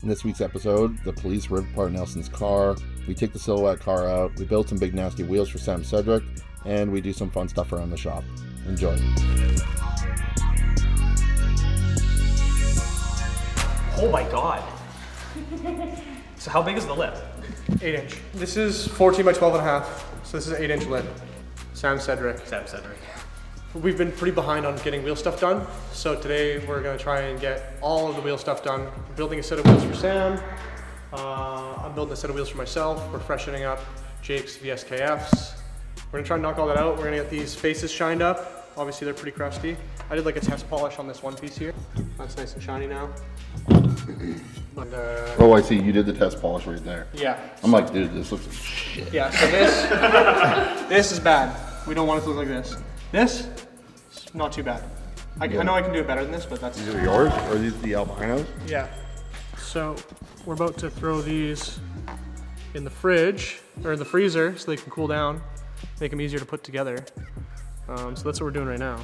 In this week's episode, the police rip apart Nelson's car, we take the Silhouette car out, we build some big nasty wheels for Sam Cedric, and we do some fun stuff around the shop. Enjoy. Oh my god. So how big is the lip? 8-inch. This is 14 by 12.5, so this is an 8-inch lip. Sam Cedric. Sam Cedric. We've been pretty behind on getting wheel stuff done, so today we're going to try and get all of the wheel stuff done. We're building a set of wheels for Sam. I'm building a set of wheels for myself. We're freshening up Jake's VSKFs. We're going to try and knock all that out. We're going to get these faces shined up. Obviously they're pretty crusty. I did like a test polish on this one piece here. That's nice and shiny now. And, Oh, I see. You did the test polish right there. yeah. I'm like, dude, this looks like shit. Yeah, so this is bad. We don't want it to look like this. This, not too bad. I know I can do it better than this, but that's... These are yours, or are these the albinos? Yeah. So we're about to throw these in the fridge, or in the freezer, so they can cool down, make them easier to put together. So that's what we're doing right now.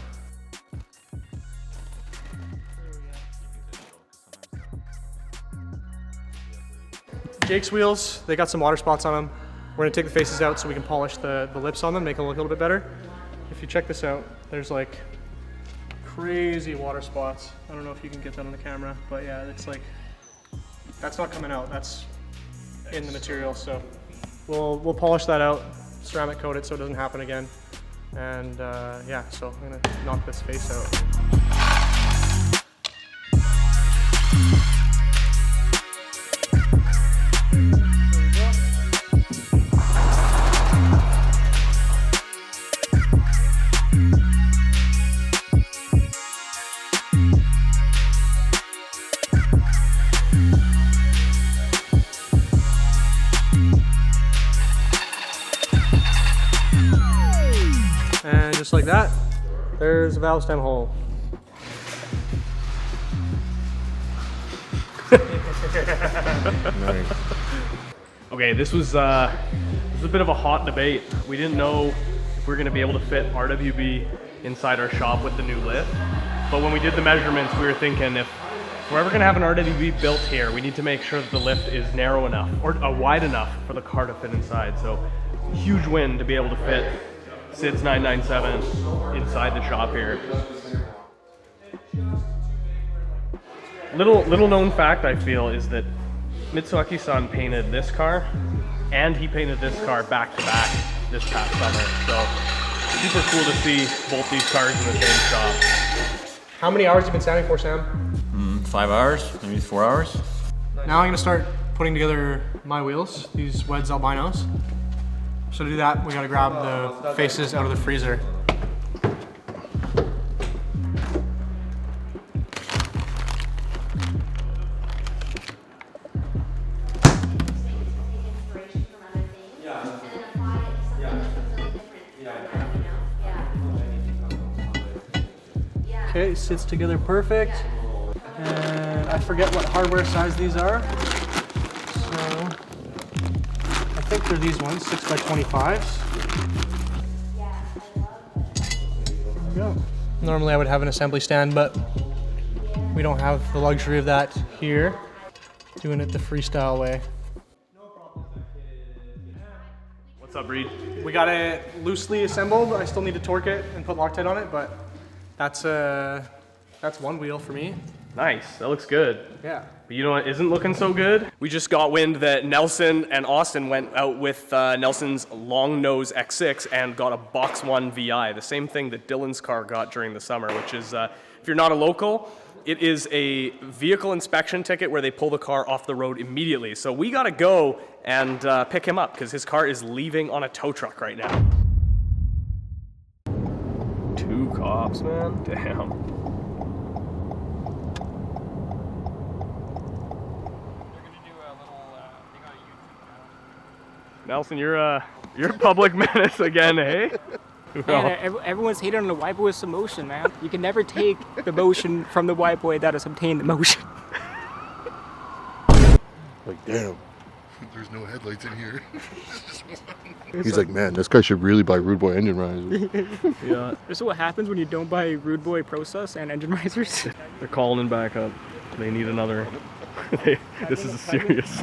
Jake's wheels, they got some water spots on them. We're gonna take the faces out so we can polish the lips on them, make them look a little bit better. If you check this out, there's like crazy water spots. I don't know if you can get that on the camera, but yeah, it's like, that's not coming out, that's in the material. So we'll polish that out, ceramic coat it so it doesn't happen again. And yeah, so I'm gonna knock this face out. And just like that, there's a valve stem hole. Nice. Okay, this was a bit of a hot debate. We didn't know if we were going to be able to fit RWB inside our shop with the new lift. But when we did the measurements, we were thinking if we're ever going to have an RWB built here, we need to make sure that the lift is narrow enough or wide enough for the car to fit inside. So huge win to be able to fit Sid's 997 inside the shop here. Little known fact I feel is that Mitsuaki-san painted this car and he painted this car back to back this past summer. So super cool to see both these cars in the same shop. How many hours have you been sanding for, Sam? 5 hours, maybe 4 hours. Now I'm gonna start putting together my wheels, these Wed's albinos. So to do that, we gotta grab the faces out of the freezer. Okay, sits together perfect. And I forget what hardware size these are. So I think they're these ones, 6 by 25s. There we go. Normally I would have an assembly stand, but we don't have the luxury of that here. Doing it the freestyle way. What's up, Reid? We got it loosely assembled. I still need to torque it and put Loctite on it, but that's one wheel for me. Nice, that looks good. Yeah. But you know what isn't looking so good? We just got wind that Nelson and Austin went out with Nelson's long nose X6 and got a box 1 VI, the same thing that Dylan's car got during the summer, which is, if you're not a local, it is a vehicle inspection ticket where they pull the car off the road immediately. So we gotta go and pick him up because his car is leaving on a tow truck right now. 2 cops, man, damn. Nelson, you're a public menace again, eh? Man, everyone's hating on the white boy's emotion, man. You can never take the motion from the white boy that has obtained the motion. Like, damn. There's no headlights in here. He's like, man, this guy should really buy Rude Boy engine risers. Yeah. This is what happens when you don't buy Rude Boy process and engine risers. They're calling in back up. They need another This is serious.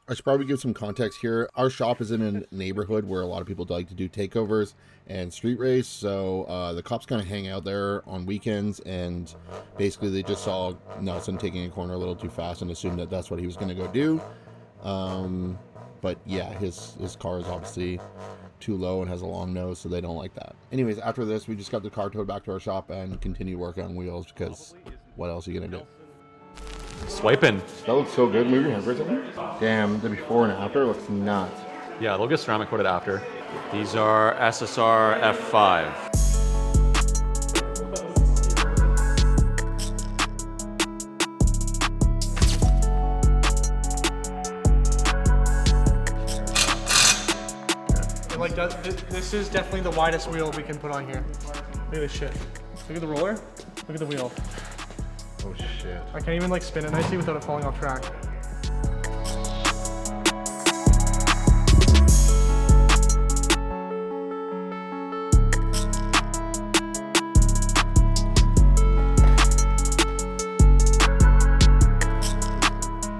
I should probably give some context here. Our shop is in a neighborhood where a lot of people like to do takeovers and street race, so the cops kind of hang out there on weekends, and basically they just saw Nelson taking a corner a little too fast and assumed that that's what he was going to go do. But yeah, his car is obviously too low and has a long nose, so they don't like that. Anyways, after this, we just got the car towed back to our shop and continued working on wheels, because what else are you going to do? Swiping. That looks so good. Move your hand for a second. Damn, the before and after looks nuts. Yeah, they'll get ceramic coated after. These are SSR F5. And like this is definitely the widest wheel we can put on here. Look at this shit. Look at the roller. Look at the wheel. Oh shit. I can't even like spin it nicely without it falling off track.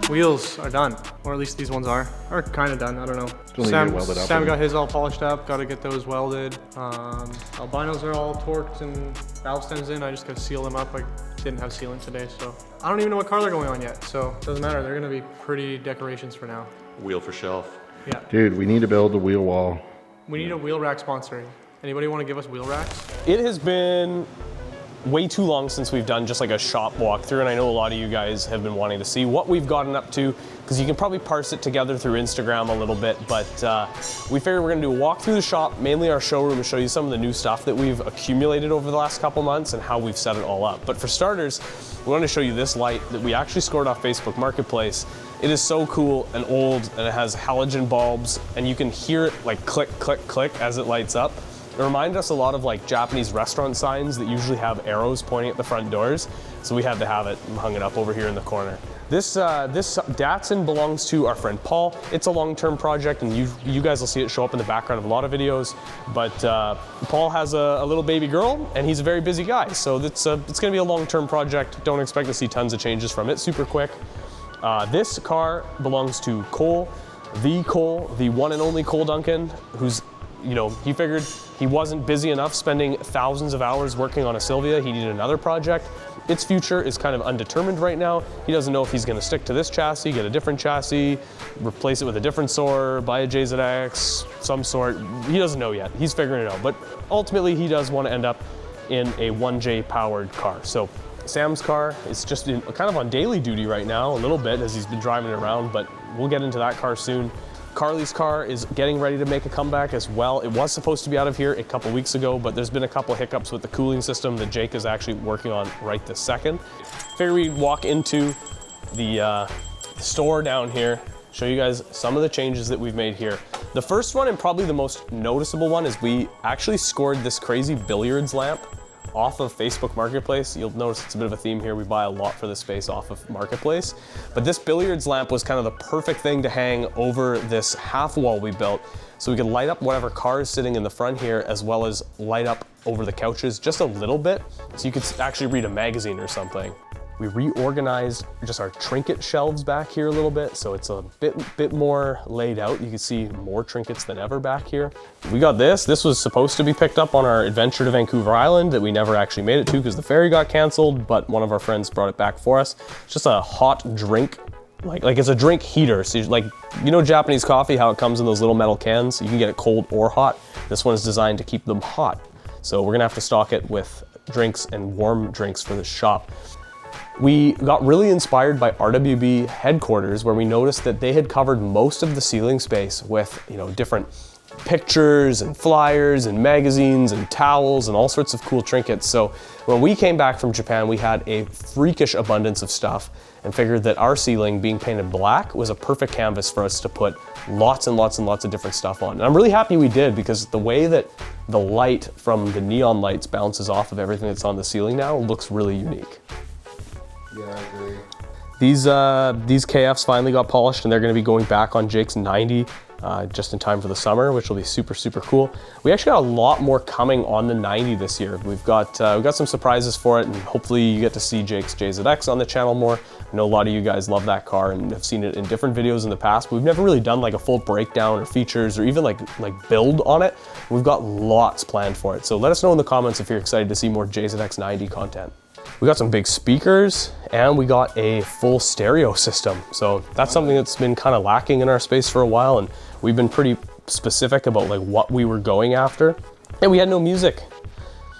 Wheels are done, or at least these ones are kind of done. I don't know. Sam got his all polished up. Got to get those welded. Albinos are all torqued and valve stems in. I just got to seal them up. I didn't have sealant today, so I don't even know what car they're going on yet. So it doesn't matter. They're gonna be pretty decorations for now. Wheel for shelf. Yeah. Dude, we need to build a wheel wall. We need a wheel rack sponsoring. Anybody want to give us wheel racks? It has been way too long since we've done just like a shop walkthrough, and I know a lot of you guys have been wanting to see what we've gotten up to, because you can probably parse it together through Instagram a little bit, but we figured we're gonna do a walk through the shop, mainly our showroom, to show you some of the new stuff that we've accumulated over the last couple months and how we've set it all up. But for starters, we want to show you this light that we actually scored off Facebook Marketplace. It is so cool and old, and it has halogen bulbs, and you can hear it like click, click, click as it lights up. It reminded us a lot of like Japanese restaurant signs that usually have arrows pointing at the front doors. So we had to have it and hung it up over here in the corner. This Datsun belongs to our friend Paul. It's a long-term project, and you guys will see it show up in the background of a lot of videos. But Paul has a little baby girl, and he's a very busy guy. So it's gonna be a long-term project. Don't expect to see tons of changes from it super quick. This car belongs to Cole, the one and only Cole Duncan, who's, you know, he figured he wasn't busy enough spending thousands of hours working on a Sylvia. He needed another project. Its future is kind of undetermined right now. He doesn't know if he's gonna stick to this chassis, get a different chassis, replace it with a different SOAR, buy a JZX, some sort. He doesn't know yet. He's figuring it out. But ultimately, he does want to end up in a 1J powered car. So Sam's car is just kind of on daily duty right now, a little bit, as he's been driving it around, but we'll get into that car soon. Carly's car is getting ready to make a comeback as well. It was supposed to be out of here a couple weeks ago, but there's been a couple hiccups with the cooling system that Jake is actually working on right this second. Figured we'd walk into the store down here, show you guys some of the changes that we've made here. The first one, and probably the most noticeable one, is we actually scored this crazy billiards lamp off of Facebook Marketplace. You'll notice it's a bit of a theme here. We buy a lot for the space off of Marketplace. But this billiards lamp was kind of the perfect thing to hang over this half wall we built, so we could light up whatever car is sitting in the front here, as well as light up over the couches just a little bit, so you could actually read a magazine or something. We reorganized just our trinket shelves back here a little bit, so it's a bit more laid out. You can see more trinkets than ever back here. We got this. This was supposed to be picked up on our adventure to Vancouver Island that we never actually made it to because the ferry got canceled, but one of our friends brought it back for us. It's just a hot drink, like it's a drink heater. So you know Japanese coffee, how it comes in those little metal cans? You can get it cold or hot. This one is designed to keep them hot. So we're gonna have to stock it with drinks and warm drinks for the shop. We got really inspired by RWB headquarters, where we noticed that they had covered most of the ceiling space with, you know, different pictures and flyers and magazines and towels and all sorts of cool trinkets. So when we came back from Japan, we had a freakish abundance of stuff and figured that our ceiling being painted black was a perfect canvas for us to put lots and lots and lots of different stuff on. And I'm really happy we did, because the way that the light from the neon lights bounces off of everything that's on the ceiling now looks really unique. Yeah, I agree. These KFs finally got polished, and they're gonna be going back on Jake's 90 just in time for the summer, which will be super, super cool. We actually got a lot more coming on the 90 this year. We've got some surprises for it, and hopefully you get to see Jake's JZX on the channel more. I know a lot of you guys love that car and have seen it in different videos in the past, but we've never really done like a full breakdown or features or even like build on it. We've got lots planned for it. So let us know in the comments if you're excited to see more JZX 90 content. We got some big speakers and we got a full stereo system. So that's something that's been kind of lacking in our space for a while, and we've been pretty specific about like what we were going after. And we had no music.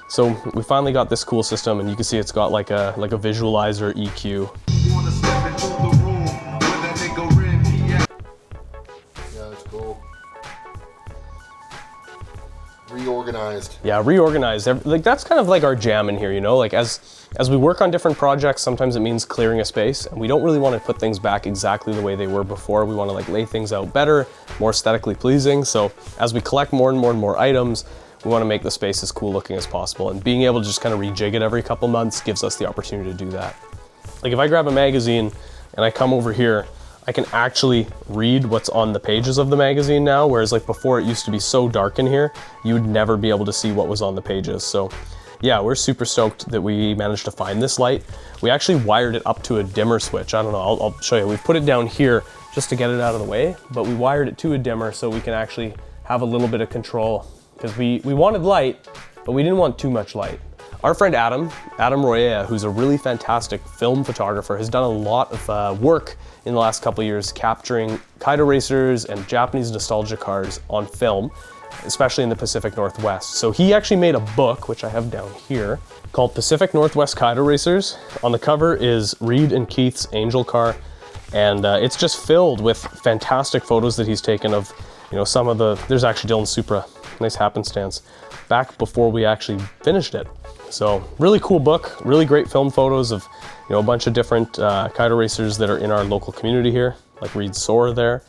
So we finally got this cool system, and you can see it's got like a visualizer EQ. Yeah, that's cool. Reorganized. Yeah, reorganized. Like that's kind of like our jam in here, you know? Like as we work on different projects, sometimes it means clearing a space, and we don't really want to put things back exactly the way they were before. We want to like lay things out better, more aesthetically pleasing. So as we collect more and more and more items, we want to make the space as cool looking as possible, and being able to just kind of rejig it every couple months gives us the opportunity to do that. Like if I grab a magazine and I come over here, I can actually read what's on the pages of the magazine now, whereas like before it used to be so dark in here, you would never be able to see what was on the pages. So yeah, we're super stoked that we managed to find this light. We actually wired it up to a dimmer switch. I don't know, I'll show you. We put it down here just to get it out of the way, but we wired it to a dimmer so we can actually have a little bit of control, because we wanted light, but we didn't want too much light. Our friend Adam Royea, who's a really fantastic film photographer, has done a lot of work in the last couple of years capturing Kaido racers and Japanese nostalgia cars on film, especially in the Pacific Northwest. So he actually made a book, which I have down here, called Pacific Northwest Kaido Racers. On the cover is Reid and Keith's Angel car, and it's just filled with fantastic photos that he's taken of, you know, some of the, there's actually Dylan's Supra, nice happenstance, back before we actually finished it. So really cool book, really great film photos of, you know, a bunch of different Kaido racers that are in our local community here, like Reid's Soarer there.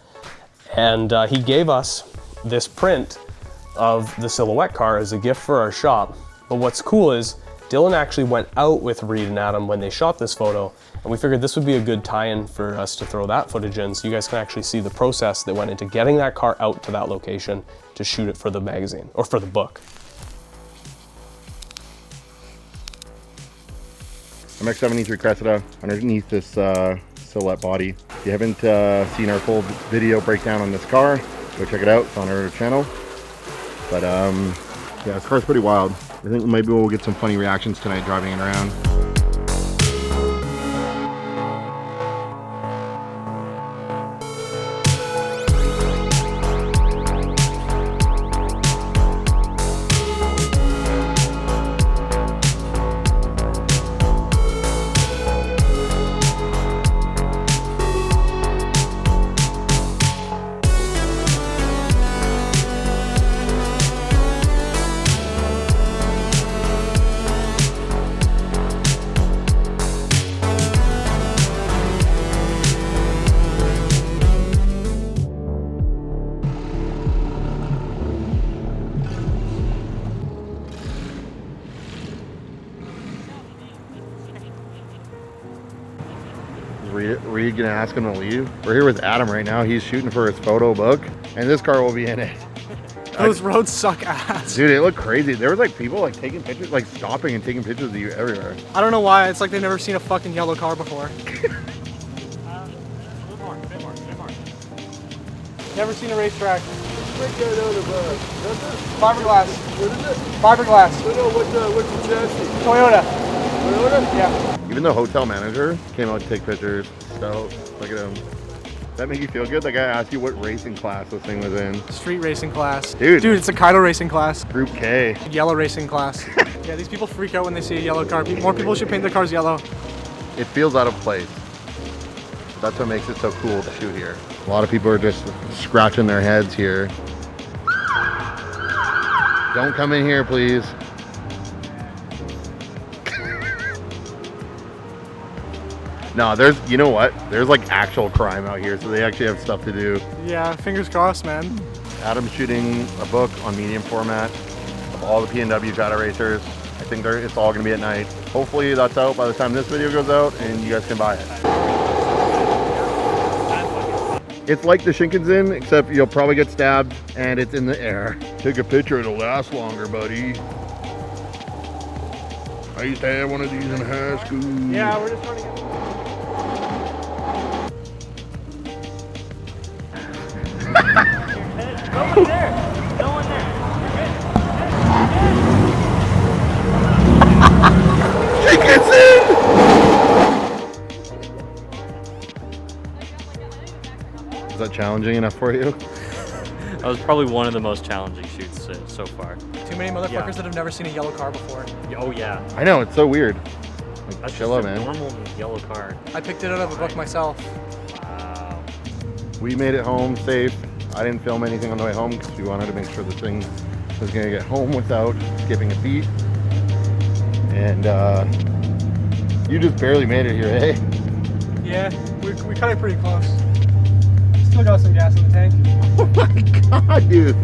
And he gave us this print of the Silhouette car as a gift for our shop. But what's cool is Dylan actually went out with Reid and Adam when they shot this photo, and we figured this would be a good tie-in for us to throw that footage in so you guys can actually see the process that went into getting that car out to that location to shoot it for the magazine, or for the book. MX-73 Cressida underneath this Silhouette body. If you haven't seen our full video breakdown on this car, go check it out. It's on our channel. But yeah, this car's pretty wild. I think maybe we'll get some funny reactions tonight driving it around. Reid gonna ask him to leave. We're here with Adam right now. He's shooting for his photo book, and this car will be in it. Those roads suck ass. Dude, it looked crazy. There was like people like taking pictures, like stopping and taking pictures of you everywhere. I don't know why. It's like they've never seen a fucking yellow car before. Never seen a racetrack. Fiberglass. What is it? Fiberglass. No, what's the chassis? Toyota. Toyota? Yeah. Even the hotel manager came out to take pictures. So look at him. Does that make you feel good? Like I asked you what racing class this thing was in. Street racing class. Dude, it's a Kaido racing class. Group K. Yellow racing class. Yeah, these people freak out when they see a yellow car. More people should paint their cars yellow. It feels out of place. That's what makes it so cool to shoot here. A lot of people are just scratching their heads here. Don't come in here, please. No, there's, you know what? There's like actual crime out here, so they actually have stuff to do. Yeah, fingers crossed, man. Adam's shooting a book on medium format of all the P&W Kaido racers. I think it's all gonna be at night. Hopefully that's out by the time this video goes out and you guys can buy it. It's like the Shinkansen, except you'll probably get stabbed and it's in the air. Take a picture, it'll last longer, buddy. I used to have one of these in high school. Yeah, we're just trying to get. No one there. No one there. Shinkansen! Is that challenging enough for you? That was probably one of the most challenging shoots so far. Too many motherfuckers that have never seen a yellow car before. Oh yeah. I know, it's so weird. Like, That's chill just out, a man. normal yellow car. I picked it out of a book myself. Wow. We made it home safe. I didn't film anything on the way home because we wanted to make sure the thing was gonna get home without skipping a beat. And you just barely made it here, eh? Yeah, we cut it pretty close. Still got some gas in the tank. Oh my god, dude.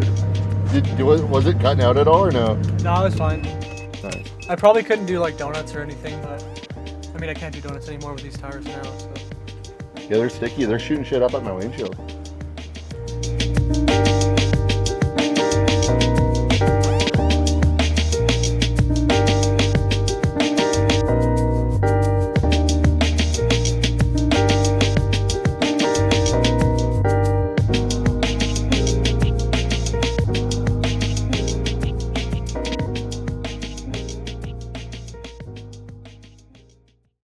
Was it cutting out at all or no? No, it was fine. Nice. I probably couldn't do like donuts or anything, but I mean I can't do donuts anymore with these tires now. So. Yeah, they're sticky. They're shooting shit up at my windshield.